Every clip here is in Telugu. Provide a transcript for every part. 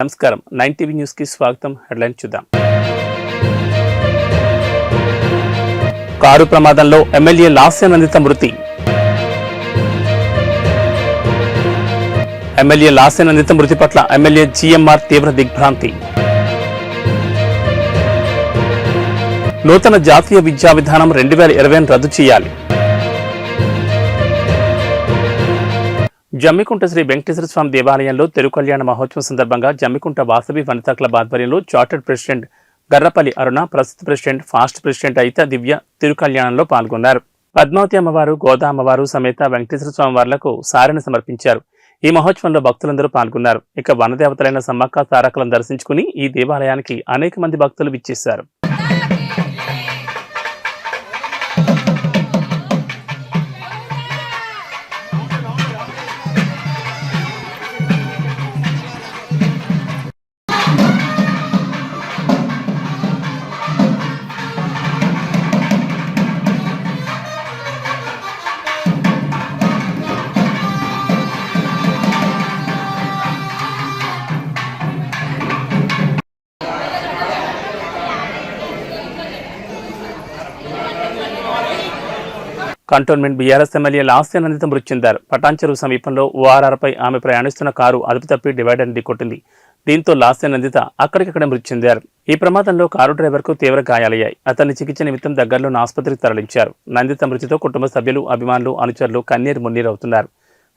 నమస్కారం 9 టీవీ న్యూస్ కి స్వాగతం. హెడ్లైన్ చూద్దాం. కారు ప్రమాదంలో ఎమ్మెల్యే లాస్యానందిత మృతి. ఎమ్మెల్యే లాస్యానందిత మృతి పట్ల ఎమ్మెల్యే జిఎంఆర్ తీవ్ర దిగ్భ్రాంతి. నూతన జాతీయ విద్యా విధానం 2020 రద్దు చేయాలి. జమ్మికుంట శ్రీ వెంకటేశ్వర స్వామి దేవాలయంలో తిరుకల్యాణ మహోత్సవం సందర్భంగా జమ్మికుంట వాసవి వనితా క్లబ్ ఆధ్వర్యంలో చార్టర్డ్ ప్రెసిడెంట్ గర్రపల్లి అరుణ, ప్రస్తుత ప్రెసిడెంట్ ఫాస్ట్ ప్రెసిడెంట్ అయిత దివ్య తిరుకల్యాణంలో పాల్గొన్నారు. పద్మావతి అమ్మవారు, గోదా అమ్మవారు సమేత వెంకటేశ్వర స్వామి వార్లకు సారెను సమర్పించారు. ఈ మహోత్సవంలో భక్తులందరూ పాల్గొన్నారు. ఇక వనదేవతలైన సమ్మక్క తారకలను దర్శించుకుని ఈ దేవాలయానికి అనేక మంది భక్తులు విచ్చేశారు. కంటోన్మెంట్ బీఆర్ఎస్ ఎమ్మెల్యే లాస్యానందిత మృతి చెందారు. పటాన్చెరు సమీపంలో ఓఆర్ఆర్పై ఆమె ప్రయాణిస్తున్న కారు అదుపు తప్పి డివైడర్ని ఢీకొట్టింది. దీంతో లాస్యానందిత అక్కడికక్కడే మృతి చెందారు. ఈ ప్రమాదంలో కారు డ్రైవర్కు తీవ్ర గాయాలయ్యాయి. అతన్ని చికిత్స నిమిత్తం దగ్గరలోని ఆసుపత్రికి తరలించారు. నందిత మృతితో కుటుంబ సభ్యులు, అభిమానులు, అనుచరులు కన్నీరు మున్నీరవుతున్నారు.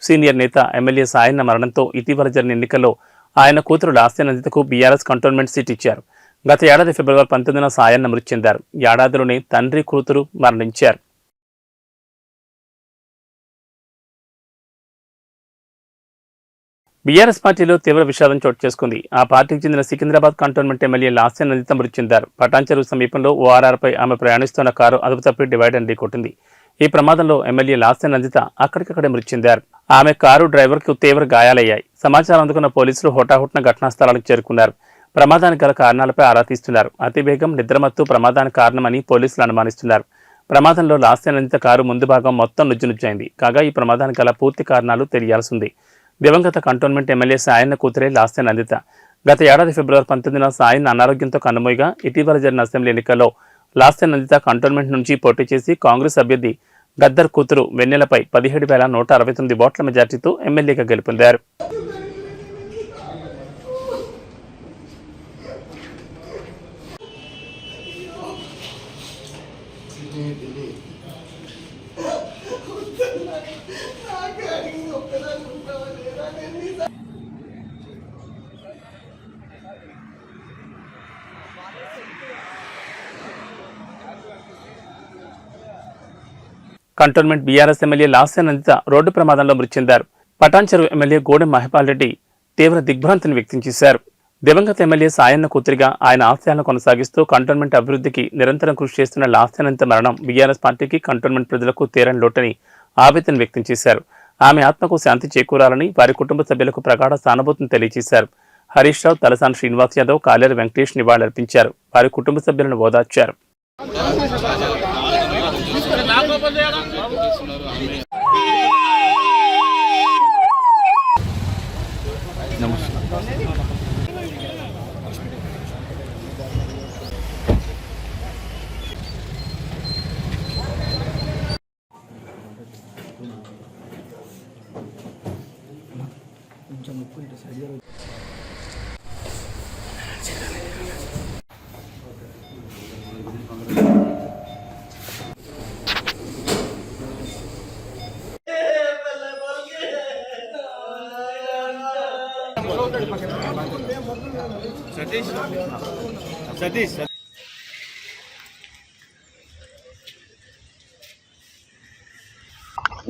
సీనియర్ నేత ఎమ్మెల్యే సాయన్న మరణంతో ఇటీవల జరిగిన ఎన్నికల్లో ఆయన కూతురు లాస్యానందితకు బీఆర్ఎస్ కంటోన్మెంట్ సీట్ ఇచ్చారు. గత ఏడాది ఫిబ్రవరి 19న సాయన్న మృతి చెందారు. ఏడాదిలోనే తండ్రి, కూతురు మరణించారు. బీఆర్ఎస్ పార్టీలో తీవ్ర విషాదం చోటు చేసుకుంది. ఆ పార్టీకి చెందిన సికింద్రాబాద్ కంటోన్మెంట్ ఎమ్మెల్యే లాస్యానందిత మృతి చెందారు. పటాన్చెరు సమీపంలో ఓఆర్ఆర్పై ఆమె ప్రయాణిస్తున్న కారు అదుపు తప్పి డివైడర్ని ఢీకొట్టింది. ఈ ప్రమాదంలో ఎమ్మెల్యే లాస్యానందిత అక్కడికక్కడే మృతి చెందారు. ఆమె కారు డ్రైవర్కు తీవ్ర గాయాలయ్యాయి. సమాచారం అందుకున్న పోలీసులు హుటాహుటిన ఘటనా స్థలానికి చేరుకున్నారు. ప్రమాదానికి గల కారణాలపై ఆరా తీస్తున్నారు. అతివేగం, నిద్రమత్తు ప్రమాదానికి కారణమని పోలీసులు అనుమానిస్తున్నారు. ప్రమాదంలో లాస్యానందిత కారు ముందు భాగం మొత్తం నుజ్జునుజ్జైంది. కాగా ఈ ప్రమాదానికి గల పూర్తి కారణాలు తెలియాల్సింది. దివంగత కంటోన్మెంట్ ఎమ్మెల్యే సాయన్న కూతురే లాస్యానందిత. గత ఏడాది ఫిబ్రవరి 19న సాయన్న అనారోగ్యంతో కన్నుమూయగా ఇటీవల జరిగిన అసెంబ్లీ ఎన్నికల్లో లాస్యానందిత కంటోన్మెంట్ నుంచి పోటీ చేసి కాంగ్రెస్ అభ్యర్థి గద్దర్ కూతురు వెన్నెలపై 17,169 ఓట్ల మెజార్టీతో ఎమ్మెల్యేగా గెలుపొందారు. Cantonment BRS MLA Lasya Nanditha road ప్రమాదంలో మృతి చెందారు. పటాన్చెరు ఎమ్మెల్యే గోడెం మహిపాల్ రెడ్డి తీవ్ర దిగ్భ్రాంతిని వ్యక్తం చేశారు. దివంగత ఎమ్మెల్యే సాయన్న కూతురిగా ఆయన ఆశయాలను కొనసాగిస్తూ కంటోన్మెంట్ అభివృద్ధికి నిరంతరం కృషి చేస్తున్న లాస్యానందిత మరణం బీఆర్ఎస్ పార్టీకి, కంటోన్మెంట్ ప్రజలకు తీరని లోటని ఆవేదన వ్యక్తం చేశారు. ఆమె ఆత్మకు శాంతి చేకూరాలని వారి కుటుంబ సభ్యులకు ప్రగాఢ సానుభూతిని తెలియజేశారు. హరీష్ రావు, తలసాని శ్రీనివాస్ యాదవ్, కాలేరు వెంకటేష్ నివాళులర్పించారు. వారి కుటుంబ సభ్యులను ఓదార్చారు. సతీష్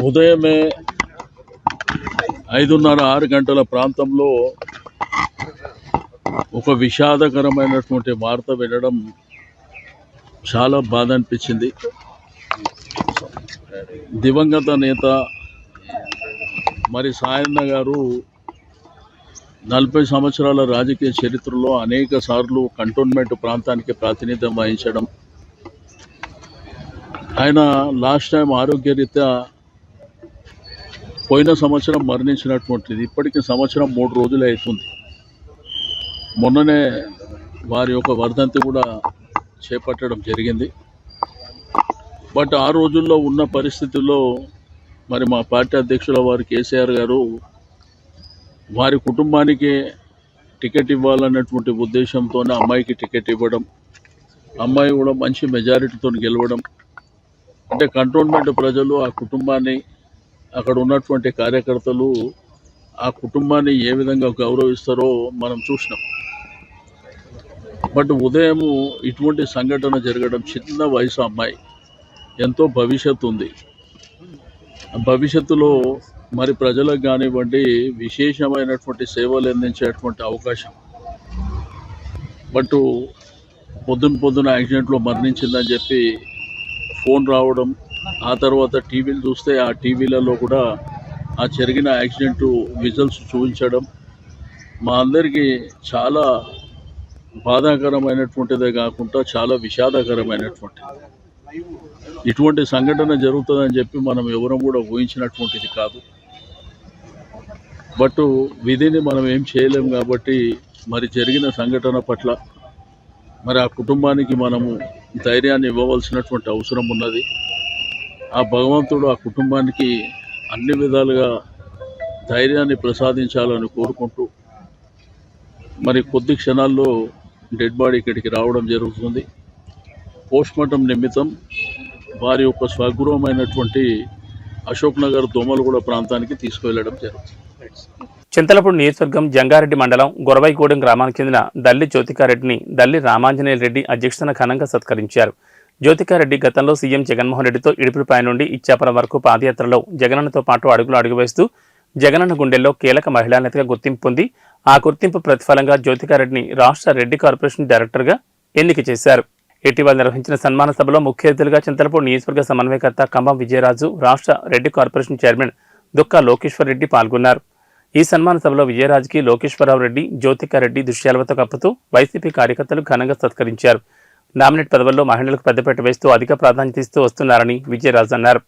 ఉదయమే 5:30-6 గంటల ప్రాంతంలో ఒక విషాదకరమైనటువంటి వార్త వినడం చాలా బాధ అనిపించింది. దివంగత నేత మరి సాయన్న గారు 40 సంవత్సరాల రాజకీయ చరిత్రలో అనేక సార్లు కంటోన్మెంట్ ప్రాంతానికి ప్రాతినిధ్యం వహించడం, ఆయన లాస్ట్ టైం ఆరోగ్యరీత్యా పోయిన సంవత్సరం మరణించినటువంటిది. ఇప్పటికి సంవత్సరం 3 రోజులు అవుతుంది. మొన్ననే వారి యొక్క వర్ధంతి కూడా చేపట్టడం జరిగింది. బట్ ఆ రోజుల్లో ఉన్న పరిస్థితుల్లో మరి మా పార్టీ అధ్యక్షుల వారు కేసీఆర్ గారు వారి కుటుంబానికి టికెట్ ఇవ్వాలన్నటువంటి ఉద్దేశంతోనే అమ్మాయికి టికెట్ ఇవ్వడం, అమ్మాయి కూడా మంచి మెజారిటీతో గెలవడం, అంటే కంటోన్మెంట్ ప్రజలు ఆ కుటుంబాన్ని, అక్కడ ఉన్నటువంటి కార్యకర్తలు ఆ కుటుంబాన్ని ఏ విధంగా గౌరవిస్తారో మనం చూసినాం. బట్ ఉదయం ఇటువంటి సంఘటన జరగడం, చిన్న వయసు అమ్మాయి, ఎంతో భవిష్యత్తు ఉంది, భవిష్యత్తులో మరి ప్రజలకు కానివ్వండి విశేషమైనటువంటి సేవలు అందించేటువంటి అవకాశం. బట్ పొద్దున యాక్సిడెంట్లో మరణించిందని చెప్పి ఫోన్ రావడం, ఆ తర్వాత టీవీలు చూస్తే ఆ టీవీలలో కూడా ఆ జరిగిన యాక్సిడెంట్ విజువల్స్ చూపించడం మా అందరికీ చాలా బాధాకరమైనటువంటిదే కాకుండా చాలా విషాదకరమైనటువంటిది. ఇటువంటి సంఘటన జరుగుతుందని చెప్పి మనం ఎవరం కూడా ఊహించినటువంటిది కాదు. బట్ విధిని మనం ఏం చేయలేం కాబట్టి మరి జరిగిన సంఘటన పట్ల మరి ఆ కుటుంబానికి మనము ధైర్యాన్ని ఇవ్వవలసినటువంటి అవసరం ఉన్నది. ఆ భగవంతుడు ఆ కుటుంబానికి అన్ని విధాలుగా ధైర్యాన్ని ప్రసాదించాలని కోరుకుంటూ మరి కొద్ది క్షణాల్లో డెడ్ బాడీ ఇక్కడికి రావడం జరుగుతుంది. పోస్ట్మార్టం నిమిత్తం వారి యొక్క స్వగృహమైనటువంటి అశోక్ నగర్ దోమలగూడ ప్రాంతానికి తీసుకువెళ్లడం జరుగుతుంది. చింతలపూడి నియోజకవర్గం జంగారెడ్డి మండలం గొరవైగూడెం గ్రామానికి చెందిన దల్లి జ్యోతికారెడ్డిని దల్లి రామాంజనేయ రెడ్డి అధ్యక్షతన ఘనంగా సత్కరించారు. జ్యోతికారెడ్డి గతంలో సీఎం జగన్మోహన్ రెడ్డితో ఇడుపులపై నుండి ఇచ్చాపురం వరకు పాదయాత్రలో జగనన్నతో పాటు అడుగు వేస్తూ జగనన్న గుండెల్లో కీలక మహిళా నేతగా గుర్తింపు పొంది ఆ గుర్తింపు ప్రతిఫలంగా జ్యోతికారెడ్డిని రాష్ట్ర రెడ్డి కార్పొరేషన్ డైరెక్టర్గా ఎన్నిక చేశారు. ఇటీవల నిర్వహించిన సన్మాన సభలో ముఖ్య అతిథులుగా చింతలపూడి నియోజకవర్గ సమన్వయకర్త కంబం విజయరాజు, రాష్ట్ర రెడ్డి కార్పొరేషన్ చైర్మన్ దుక్కా లోకేశ్వర్ రెడ్డి పాల్గొన్నారు. ఈ సన్మాన సభలో విజయరాజుకి లోకేశ్వరరావు రెడ్డి, జ్యోతికారెడ్డి దృశ్యాలతో కప్పుతూ వైసీపీ కార్యకర్తలు ఘనంగా సత్కరించారు. నామినేట్ పదవుల్లో మహిళలకు పెద్దపీట వేస్తూ అధిక ప్రాధాన్యత ఇస్తూ వస్తున్నారని విజయరాజు అన్నారు.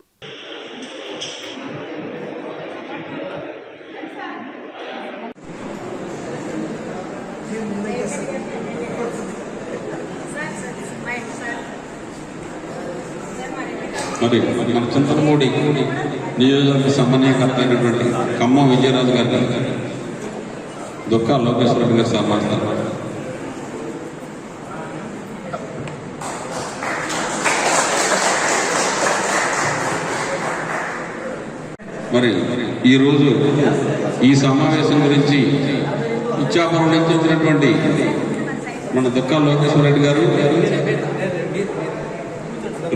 మరి మన చింతలపూడి నియోజకవర్గ సమన్వయకర్త అయినటువంటి ఖమ్మం విజయరాజు గారి దుక్కా లోకేశ్వర రెడ్డి గారు సన్మానిస్తారు. మరి ఈరోజు ఈ సమావేశం గురించి ఇచ్చాపురం నుంచి వచ్చినటువంటి మన దుక్కా లోకేశ్వర రెడ్డి గారు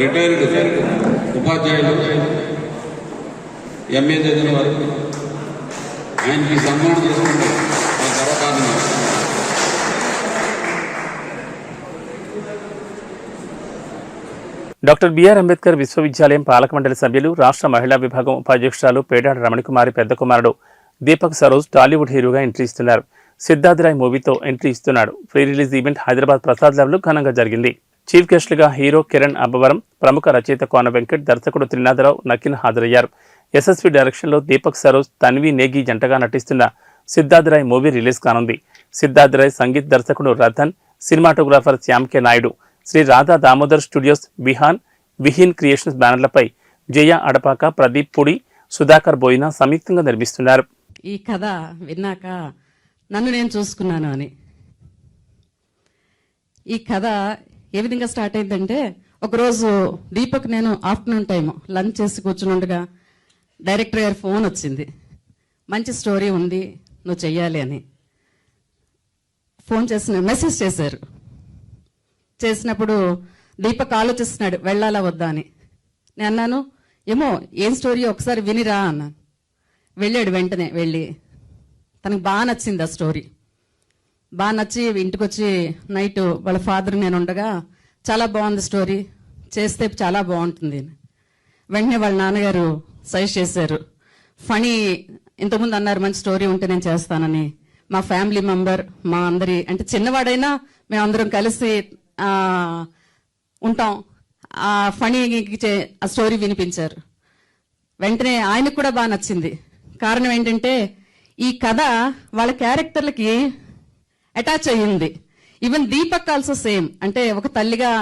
రిటైర్డ్ ఉపాధ్యాయులు, ఎంఏ చదివిన వారు, ఆయనకి సన్మానం చేసుకుంటే గర్వకారణం. డాక్టర్ బిఆర్ అంబేద్కర్ విశ్వవిద్యాలయం పాలక మండలి సభ్యులు, రాష్ట్ర మహిళా విభాగం ఉపాధ్యక్షురాలు పేడాడ రమణకుమారి పెద్ద కుమారుడు దీపక్ సరోజ్ టాలీవుడ్ హీరోగా ఎంట్రీ ఇస్తున్నారు. సిద్ధార్థ్ రాయ్ మూవీతో ఎంట్రీ ఇస్తున్నాడు. Pre release event Hyderabad Prasad ల్యాబ్లో ఘనంగా జరిగింది. చీఫ్ గెస్టులుగా హీరో కిరణ్ అబ్బవరం, ప్రముఖ రచయిత కోన వెంకట్, దర్శకుడు త్రినాథరావు, నకిన్ హాజరయ్యారు. ఎస్ఎస్వి డైరెక్షన్లో దీపక్ సరోజ్, తన్వి నేగి జంటగా నటిస్తున్న సిద్ధార్థ్ రాయ్ మూవీ రిలీజ్ కానుంది. సిద్ధార్థ్ రాయ్ సంగీత్ దర్శకుడు రతన్, సినిమాటోగ్రాఫర్ శ్యామ్ కే నాయుడు, శ్రీ రాధా దామోదర్ స్టూడియోస్, విహీన్ క్రియేషన్స్ బ్యానర్లపై జయ అడపాక, ప్రదీప్ పుడి, సుధాకర్ బోయినా సంయుక్తంగా నిర్మిస్తున్నారు. ఈ కథ విన్నాక నన్ను నేను చూసుకున్నాను అని. ఈ కథ ఏ విధంగా స్టార్ట్ అయిందంటే, ఒకరోజు దీపక్ నేను ఆఫ్టర్నూన్ టైం లంచ్ చేసి కూర్చుని డైరెక్టర్ గారి ఫోన్ వచ్చింది. మంచి స్టోరీ ఉంది, నువ్వు చెయ్యాలి అని ఫోన్ మెసేజ్ చేశారు. చేసినప్పుడు దీపక్ ఆలోచిస్తున్నాడు వెళ్ళాలా వద్దా అని. నేను అన్నాను, ఏమో ఏం స్టోరీ ఒకసారి వినిరా అన్నాను. వెళ్ళాడు. వెంటనే వెళ్ళి తనకు బాగా నచ్చింది ఆ స్టోరీ. బాగా నచ్చి ఇంటికి వచ్చి నైట్ వాళ్ళ ఫాదర్ నేను ఉండగా చాలా బాగుంది స్టోరీ, చేస్తే చాలా బాగుంటుంది. వెంటనే వాళ్ళ నాన్నగారు సజెస్ట్ చేశారు. ఫనీ ఇంతకుముందు అన్నారు మంచి స్టోరీ ఉంటే నేను చేస్తానని. మా ఫ్యామిలీ మెంబర్, మా అందరి అంటే చిన్నవాడైనా మేమందరం కలిసి ఉంటాం. ఆ ఫనీకి ఆ స్టోరీ వినిపించారు. వెంటనే ఆయనకు కూడా బాగా నచ్చింది. కారణం ఏంటంటే ఈ కథ వాళ్ళ క్యారెక్టర్లకి అటాచ్ అయ్యింది. Even Deepak also same. అంటే ఒక తల్లిగా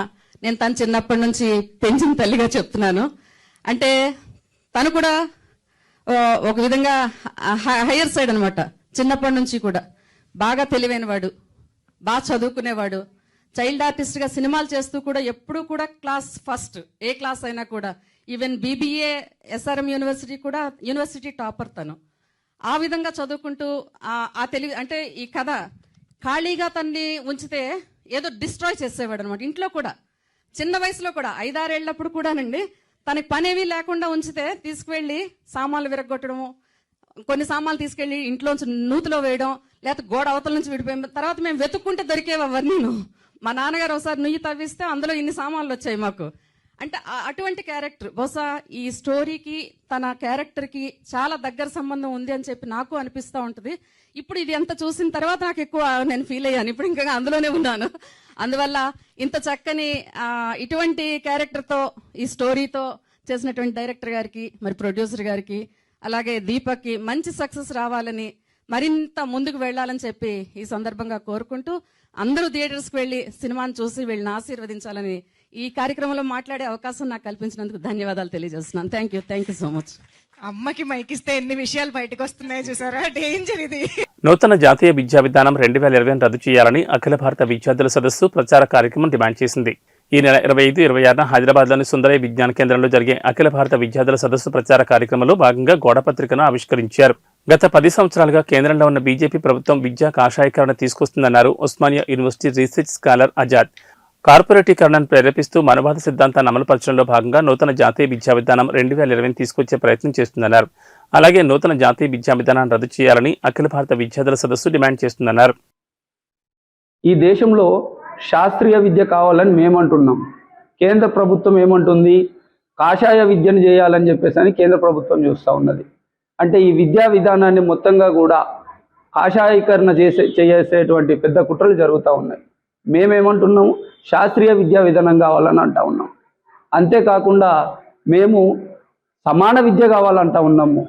నేను తను చిన్నప్పటి నుంచి పెంచిన తల్లిగా చెప్తున్నాను. అంటే తను కూడా ఒక విధంగా హైయర్ సైడ్ అనమాట. చిన్నప్పటి నుంచి కూడా బాగా తెలివైనవాడు, బాగా చదువుకునేవాడు, చైల్డ్ ఆర్టిస్ట్ గా సినిమాలు చేస్తూ కూడా ఎప్పుడు కూడా క్లాస్ ఫస్ట్, ఏ క్లాస్ అయినా కూడా. ఈవెన్ బీబీఏ ఎస్ఆర్ఎం యూనివర్సిటీ కూడా యూనివర్సిటీ టాపర్ తను. ఆ విధంగా చదువుకుంటూ ఆ తెలివి, అంటే ఈ కథ ఖాళీగా తన్ని ఉంచితే ఏదో డిస్ట్రాయ్ చేసేవాడు అనమాట. ఇంట్లో కూడా చిన్న వయసులో కూడా 5-6 ఏళ్లప్పుడు కూడానండి తనకి పనేవి లేకుండా ఉంచితే తీసుకువెళ్ళి సామాన్లు విరగొట్టడము, కొన్ని సామాన్లు తీసుకెళ్లి ఇంట్లోంచి నూతిలో వేయడం, లేకపోతే గోడ అవతల నుంచి విడిపోయి తర్వాత మేము వెతుక్కుంటే దొరికేవి అవన్నీ. మా నాన్నగారు ఒకసారి నుయ్యి తవ్విస్తే అందులో ఇన్ని సామాన్లు వచ్చాయి మాకు. అంటే అటువంటి క్యారెక్టర్ బహుశా ఈ స్టోరీకి తన క్యారెక్టర్కి చాలా దగ్గర సంబంధం ఉంది అని చెప్పి నాకు అనిపిస్తూ ఉంటుంది. ఇప్పుడు ఇది ఎంత చూసిన తర్వాత నాకు ఎక్కువ నేను ఫీల్ అయ్యాను. ఇప్పుడు ఇంకా అందులోనే ఉన్నాను. అందువల్ల ఇంత చక్కని ఇటువంటి క్యారెక్టర్తో ఈ స్టోరీతో చేసినటువంటి డైరెక్టర్ గారికి, మరి ప్రొడ్యూసర్ గారికి, అలాగే దీపక్కి మంచి సక్సెస్ రావాలని, మరింత ముందుకు వెళ్లాలని చెప్పి ఈ సందర్భంగా కోరుకుంటూ అందరూ థియేటర్స్కి వెళ్ళి సినిమాను చూసి వీళ్ళని ఆశీర్వదించాలని ఈ కార్యక్రమంలో మాట్లాడే అవకాశం నాకు కల్పించినందుకు ధన్యవాదాలు తెలియజేస్తున్నాను. Thank you so much. అమ్మకి మైకిస్తే ఎన్ని విషయాలు బయటకు వస్తున్నాయో చూసారా, డేంజర్ ఇది. నూతన జాతీయ విద్యా విధానం 2020 రద్దు చేయాలని అఖిల భారత విద్యార్థుల సదస్సు ప్రచార కార్యక్రమం డిమాండ్ చేసింది. ఈ నెల 25-26న హైదరాబాద్లోని సుందరయ్య విజ్ఞాన కేంద్రంలో జరిగే అఖిల భారత విద్యార్థుల సదస్సు ప్రచార కార్యక్రమంలో భాగంగా గోడపత్రికను ఆవిష్కరించారు. గత 10 సంవత్సరాలుగా కేంద్రంలో ఉన్న బీజేపీ ప్రభుత్వం విద్యా కాషాయీకరణ తీసుకొస్తుందన్నారు Osmania university research scholar Azad. కార్పొరేటీకరణను ప్రేరేపిస్తూ మనవాద సిద్ధాంతాన్ని అమలుపరచడంలో భాగంగా నూతన జాతీయ విద్యా విధానం 2020 తీసుకొచ్చే ప్రయత్నం చేస్తుందన్నారు. అలాగే నూతన జాతీయ విద్యా విధానాన్ని రద్దు చేయాలని అఖిల భారత విద్యార్థుల సదస్సు డిమాండ్ చేస్తుందన్నారు. ఈ దేశంలో శాస్త్రీయ విద్య కావాలని మేమంటున్నాం. కేంద్ర ప్రభుత్వం ఏమంటుంది? కాషాయ విద్యను చేయాలని చెప్పేసి అని కేంద్ర ప్రభుత్వం చూస్తూ ఉన్నది. అంటే ఈ విద్యా విధానాన్ని మొత్తంగా కూడా కాషాయీకరణ చేసేటువంటి పెద్ద కుట్రలు జరుగుతూ ఉన్నాయి. మేమేమంటున్నాము? శాస్త్రీయ విద్యా విధానం కావాలని అంటా ఉన్నాం. అంతేకాకుండా మేము సమాన విద్య కావాలంటా ఉన్నాము.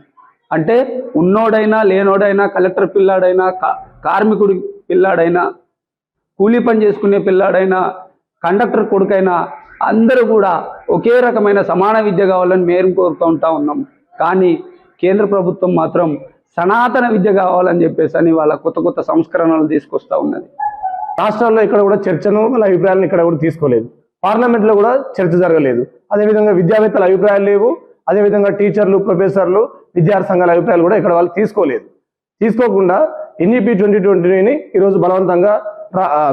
అంటే ఉన్నోడైనా లేనోడైనా, కలెక్టర్ పిల్లాడైనా, కార్మికుడి పిల్లాడైనా, కూలీ పని చేసుకునే పిల్లాడైనా, కండక్టర్ కొడుకైనా అందరూ కూడా ఒకే రకమైన సమాన విద్య కావాలని మేము కోరుకుంటా ఉన్నాం. కానీ కేంద్ర ప్రభుత్వం మాత్రం సనాతన విద్య కావాలని చెప్పేసి అని వాళ్ళ కొత్త కొత్త సంస్కరణలు తీసుకొస్తూ ఉన్నది. రాష్ట్రాల్లో ఇక్కడ కూడా చర్చను, వాళ్ళ అభిప్రాయాలను ఇక్కడ కూడా తీసుకోలేదు. పార్లమెంట్లో కూడా చర్చ జరగలేదు. అదేవిధంగా విద్యావేత్తల అభిప్రాయాలు లేవు. అదేవిధంగా టీచర్లు, ప్రొఫెసర్లు, విద్యార్థి సంఘాల అభిప్రాయాలు కూడా ఇక్కడ వాళ్ళు తీసుకోలేదు. తీసుకోకుండా ఎన్ఈపీ 2020ని ఈరోజు బలవంతంగా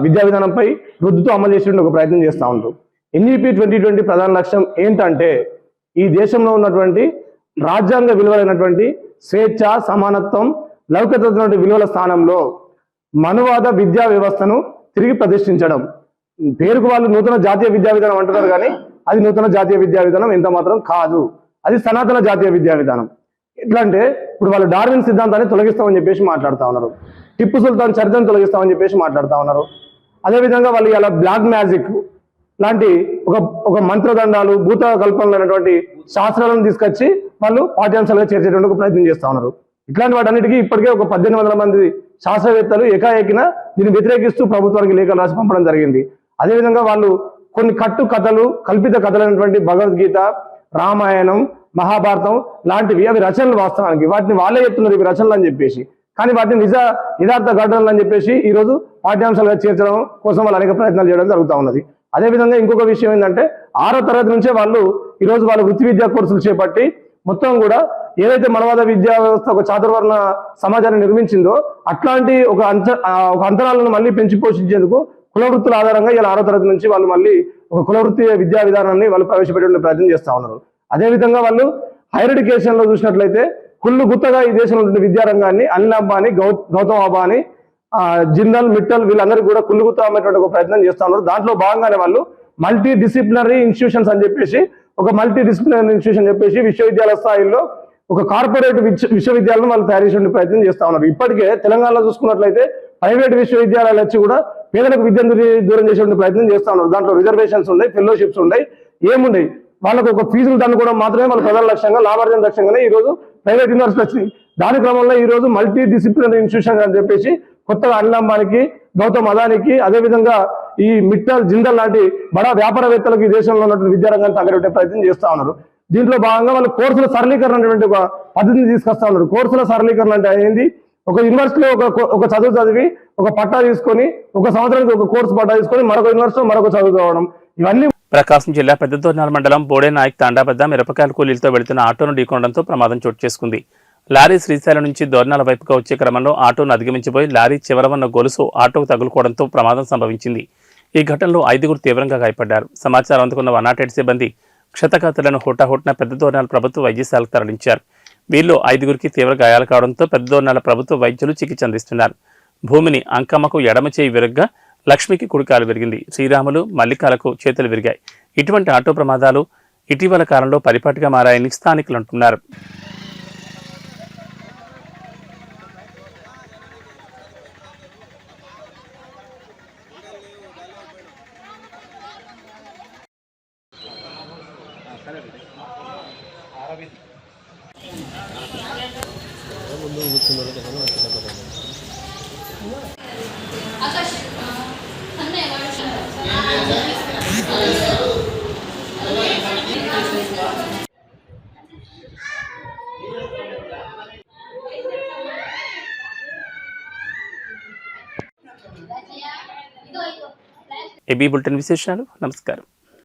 విద్యా విధానంపై రుద్దుతో అమలు చేసేటువంటి ఒక ప్రయత్నం చేస్తూ ఉంటారు. ఎన్ఈపీ 2020 ప్రధాన లక్ష్యం ఏంటంటే ఈ దేశంలో ఉన్నటువంటి రాజ్యాంగ విలువలైనటువంటి స్వేచ్ఛ, సమానత్వం, లౌకికత విలువల స్థానంలో మనువాద విద్యా వ్యవస్థను తిరిగి ప్రతిష్ఠించడం. పేరుకు వాళ్ళు నూతన జాతీయ విద్యా విధానం అంటున్నారు, కానీ అది నూతన జాతీయ విద్యా విధానం ఎంత మాత్రం కాదు. అది సనాతన జాతీయ విద్యా విధానం. ఎట్లా అంటే ఇప్పుడు వాళ్ళు డార్విన్ సిద్ధాంతాన్ని తొలగిస్తామని చెప్పేసి మాట్లాడుతూ ఉన్నారు. టిప్పు సుల్తాన్ చరిత్రను తొలగిస్తామని చెప్పేసి మాట్లాడుతూ ఉన్నారు. అదేవిధంగా వాళ్ళు ఇలా బ్లాక్ మ్యాజిక్ లాంటి ఒక మంత్రదండాలు, భూత కల్పనలు అనేటువంటి శాస్త్రాలను తీసుకొచ్చి వాళ్ళు పాఠ్యాంశాలుగా చేర్చేటువంటి ఒక ప్రయత్నం చేస్తూ ఉన్నారు. ఇట్లాంటి వాటన్నిటికీ ఇప్పటికే ఒక 1800 మంది శాస్త్రవేత్తలు ఏకాఏకిన దీన్ని వ్యతిరేకిస్తూ ప్రభుత్వానికి లేఖలు రాసి పంపడం జరిగింది. అదేవిధంగా వాళ్ళు కొన్ని కథలు, కల్పిత కథలైనటువంటి భగవద్గీత, రామాయణం, మహాభారతం లాంటివి అవి రచనలు. వాస్తవానికి వాటిని వాళ్ళే చెప్తున్నారు ఇవి రచనలు అని చెప్పేసి. కానీ వాటిని యథార్థ ఘటనలు అని చెప్పేసి ఈరోజు పాఠ్యాంశాలుగా చేర్చడం కోసం వాళ్ళు అనేక ప్రయత్నాలు చేయడం జరుగుతూ ఉన్నది. అదేవిధంగా ఇంకొక విషయం ఏంటంటే 6వ తరగతి నుంచే వాళ్ళు ఈరోజు వాళ్ళ వృత్తి విద్యా కోర్సులు చేపట్టి మొత్తం కూడా ఏదైతే మనవాద విద్యా వ్యవస్థ ఒక చాతుర్వర్ణ సమాజాన్ని నిర్మించిందో అట్లాంటి ఒక అంతరాలను మళ్ళీ పెంచి పోషించేందుకు కుల వృత్తుల ఆధారంగా ఇలా 6వ తరగతి నుంచి వాళ్ళు మళ్ళీ ఒక కుల వృత్తి విద్యా విధానాన్ని వాళ్ళు ప్రవేశపెట్టే ప్రయత్నం చేస్తూ ఉన్నారు. అదేవిధంగా వాళ్ళు హైయర్ ఎడ్యుకేషన్ లో చూసినట్లయితే కుళ్ళు గుత్తగా ఈ దేశంలో ఉన్న విద్యారంగాన్ని అనిల్ అంబానీ, గౌతమ్ అబానీ, జిందాల్, మిట్టల్ వీళ్ళందరూ కూడా కుళ్ళు గుత్త అమ్మేటువంటి ఒక ప్రయత్నం చేస్తూ ఉన్నారు. దాంట్లో భాగంగానే వాళ్ళు మల్టీ డిసిప్లినరీ ఇన్స్టిట్యూషన్స్ అని చెప్పేసి ఒక మల్టీ డిసిప్లినరీ ఇన్స్టిట్యూషన్ చెప్పేసి విశ్వవిద్యాలయ స్థాయిలో ఒక కార్పొరేట్ విశ్వవిద్యాలయం వాళ్ళు తయారు చేసే ప్రయత్నం చేస్తూ ఉన్నారు. ఇప్పటికే తెలంగాణలో చూసుకున్నట్లయితే ప్రైవేట్ విశ్వవిద్యాలయాలు వచ్చి కూడా పేదలకు విద్యను దూరం చేసే ప్రయత్నం చేస్తూ ఉన్నారు. దాంట్లో రిజర్వేషన్స్ ఉన్నాయి, ఫెలోషిప్స్ ఉన్నాయి, ఏమున్నాయి. వాళ్ళకు ఒక ఫీజులు దండుకోవడం మాత్రమే వాళ్ళ ప్రధాన లక్ష్యంగా, లాభార్జన లక్ష్యంగానే ఈ రోజు ప్రైవేట్ యూనివర్సిటీ వచ్చింది. దాని క్రమంలో ఈ రోజు మల్టీ డిసిప్లినరీ ఇన్స్టిట్యూషన్ అని చెప్పేసి కొత్తగా అనిల్ అంబానీకి గౌతమ్ అదానికి, అదేవిధంగా ఈ మిట్టల్ జిందల్ లాంటి బడా వ్యాపారవేత్తలకు ఈ దేశంలో ఉన్నటువంటి విద్యారంగాన్ని తగ్గబెట్టే ప్రయత్నం చేస్తా ఉన్నారు. దీంట్లో భాగంగా వాళ్ళు కోర్సుల సరళీకరణ అనేటువంటి ఒక పద్ధతిని తీసుకొస్తా ఉన్నారు. కోర్సుల సరళీకరణ అంటే ఏంది? ఒక యూనివర్సిటీలో ఒక చదువు చదివి ఒక పట్టా తీసుకొని, ఒక సంవత్సరానికి ఒక కోర్సు పట్టా తీసుకొని మరొక యూనివర్సిటీలో మరొక చదువు చదవడం, ఇవన్నీ. ప్రకాశం జిల్లా పెద్దదోర్నాల మండలం బోడేనాయక్ తాండా వద్ద మిరపకాయల కూలీలతో వెళుతున్న ఆటోను ఢీకొనడంతో ప్రమాదం చోటు చేసుకుంది. లారీ శ్రీశైలం నుంచి దోర్నాల వైపుగా వచ్చే క్రమంలో ఆటోను అధిగమించిపోయి లారీ చివర ఉన్న గొలుసు ఆటోకు తగులుకోవడంతో ప్రమాదం సంభవించింది. ఈ ఘటనలో 5గురు తీవ్రంగా గాయపడ్డారు. సమాచారం అందుకున్న 108 సిబ్బంది క్షతగాతులను హుటాహుటిన పెద్దదోర్నాల ప్రభుత్వ వైద్యశాలకు తరలించారు. వీరిలో 5గురికి తీవ్ర గాయాలు కావడంతో పెద్దదోర్నాల ప్రభుత్వ వైద్యులు చికిత్స అందిస్తున్నారు. భూమిని అంకమ్మకు ఎడమ చేయి విరగ్గా లక్ష్మికి కుడికాలు విరిగింది. శ్రీరాములు మల్లికాలకు చేతులు విరిగాయి. ఇటువంటి ఆటో ప్రమాదాలు ఇటీవల కాలంలో పరిపాటిగా మారాయని స్థానికులు అంటున్నారు. ఏబీ బులెటిన్ విశేషాలు. నమస్కారం.